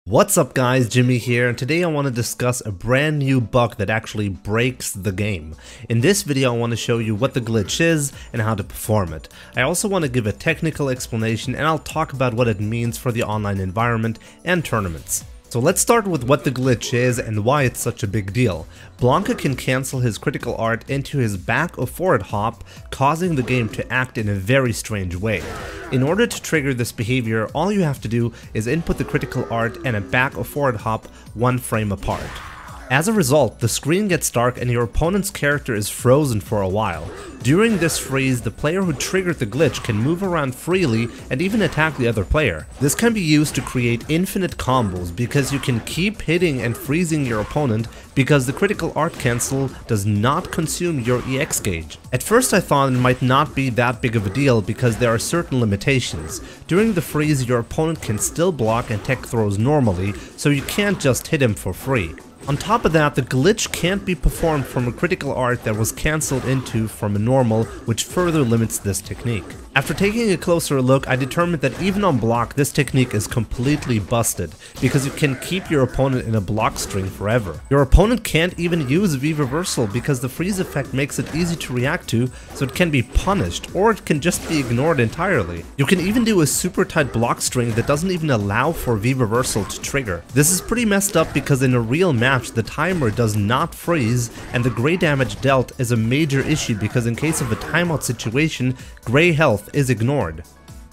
What's up guys, Jimmy here, and today I want to discuss a brand new bug that actually breaks the game. In this video I want to show you what the glitch is and how to perform it. I also want to give a technical explanation and I'll talk about what it means for the online environment and tournaments. So let's start with what the glitch is and why it's such a big deal. Blanka can cancel his critical art into his back or forward hop, causing the game to act in a very strange way. In order to trigger this behavior, all you have to do is input the critical art and a back or forward hop one frame apart. As a result, the screen gets dark and your opponent's character is frozen for a while. During this freeze, the player who triggered the glitch can move around freely and even attack the other player. This can be used to create infinite combos because you can keep hitting and freezing your opponent because the critical art cancel does not consume your EX gauge. At first I thought it might not be that big of a deal because there are certain limitations. During the freeze, your opponent can still block and tech throws normally, so you can't just hit him for free. On top of that, the glitch can't be performed from a critical art that was cancelled into from a normal, which further limits this technique. After taking a closer look, I determined that even on block, this technique is completely busted, because you can keep your opponent in a block string forever. Your opponent can't even use V reversal because the freeze effect makes it easy to react to, so it can be punished, or it can just be ignored entirely. You can even do a super tight block string that doesn't even allow for V reversal to trigger. This is pretty messed up because in a real match, the timer does not freeze, and the gray damage dealt is a major issue because in case of a timeout situation, gray health is ignored.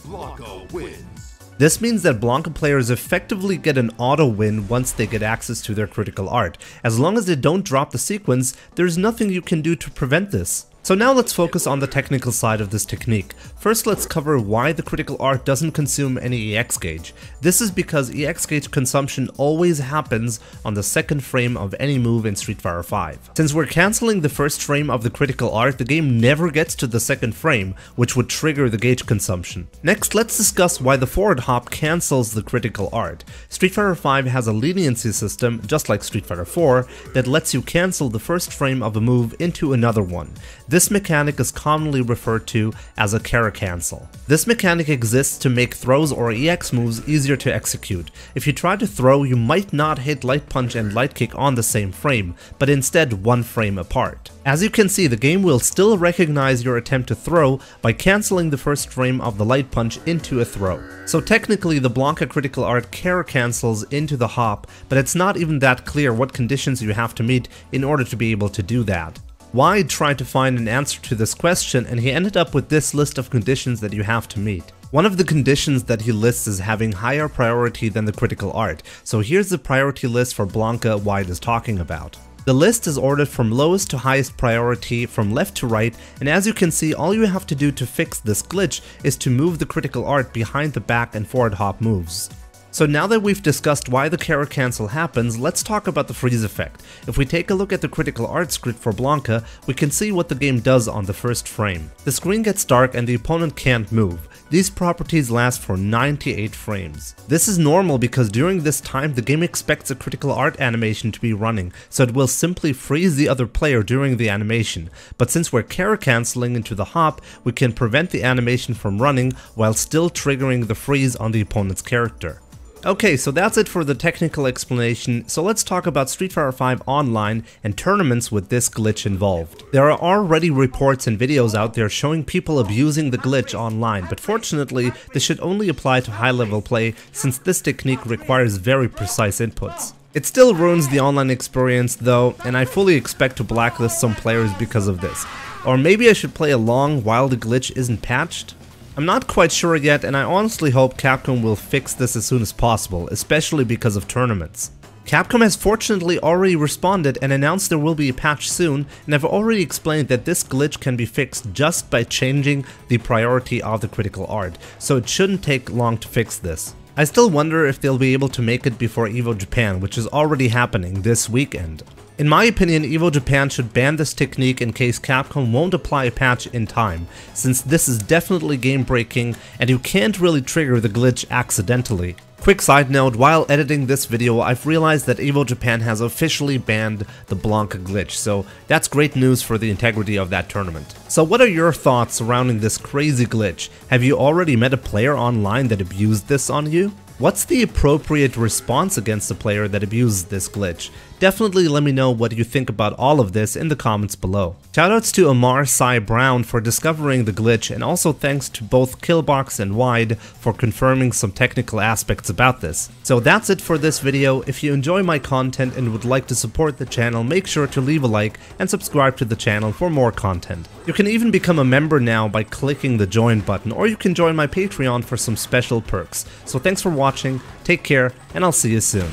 Blanka wins. This means that Blanka players effectively get an auto win once they get access to their critical art. As long as they don't drop the sequence, there's nothing you can do to prevent this. So now let's focus on the technical side of this technique. First, let's cover why the critical art doesn't consume any EX gauge. This is because EX gauge consumption always happens on the second frame of any move in Street Fighter V. Since we're cancelling the first frame of the critical art, the game never gets to the second frame, which would trigger the gauge consumption. Next, let's discuss why the forward hop cancels the critical art. Street Fighter V has a leniency system, just like Street Fighter IV, that lets you cancel the first frame of a move into another one. This mechanic is commonly referred to as a carry cancel. This mechanic exists to make throws or EX moves easier to execute. If you try to throw, you might not hit light punch and light kick on the same frame, but instead one frame apart. As you can see, the game will still recognize your attempt to throw by cancelling the first frame of the light punch into a throw. So technically the Blanka critical art carry cancels into the hop, but it's not even that clear what conditions you have to meet in order to be able to do that. Wide tried to find an answer to this question and he ended up with this list of conditions that you have to meet. One of the conditions that he lists is having higher priority than the critical art, so here's the priority list for Blanka Wide is talking about. The list is ordered from lowest to highest priority from left to right, and as you can see, all you have to do to fix this glitch is to move the critical art behind the back and forward hop moves. So now that we've discussed why the carry cancel happens, let's talk about the freeze effect. If we take a look at the critical art script for Blanka, we can see what the game does on the first frame. The screen gets dark and the opponent can't move. These properties last for 98 frames. This is normal because during this time the game expects a critical art animation to be running, so it will simply freeze the other player during the animation. But since we're carry cancelling into the hop, we can prevent the animation from running while still triggering the freeze on the opponent's character. Okay, so that's it for the technical explanation, so let's talk about Street Fighter V Online and tournaments with this glitch involved. There are already reports and videos out there showing people abusing the glitch online, but fortunately this should only apply to high-level play since this technique requires very precise inputs. It still ruins the online experience though, and I fully expect to blacklist some players because of this. Or maybe I should play along while the glitch isn't patched? I'm not quite sure yet, and I honestly hope Capcom will fix this as soon as possible, especially because of tournaments. Capcom has fortunately already responded and announced there will be a patch soon, and I've already explained that this glitch can be fixed just by changing the priority of the critical art, so it shouldn't take long to fix this. I still wonder if they'll be able to make it before EVO Japan, which is already happening this weekend. In my opinion, EVO Japan should ban this technique in case Capcom won't apply a patch in time, since this is definitely game breaking and you can't really trigger the glitch accidentally. Quick side note, while editing this video, I've realized that EVO Japan has officially banned the Blanka glitch, so that's great news for the integrity of that tournament. So what are your thoughts surrounding this crazy glitch? Have you already met a player online that abused this on you? What's the appropriate response against a player that abuses this glitch? Definitely let me know what you think about all of this in the comments below. Shoutouts to Amar Sai Brown for discovering the glitch, and also thanks to both Killbox and Wide for confirming some technical aspects about this. So that's it for this video. If you enjoy my content and would like to support the channel, make sure to leave a like and subscribe to the channel for more content. You can even become a member now by clicking the join button, or you can join my Patreon for some special perks. So thanks for watching, take care, and I'll see you soon.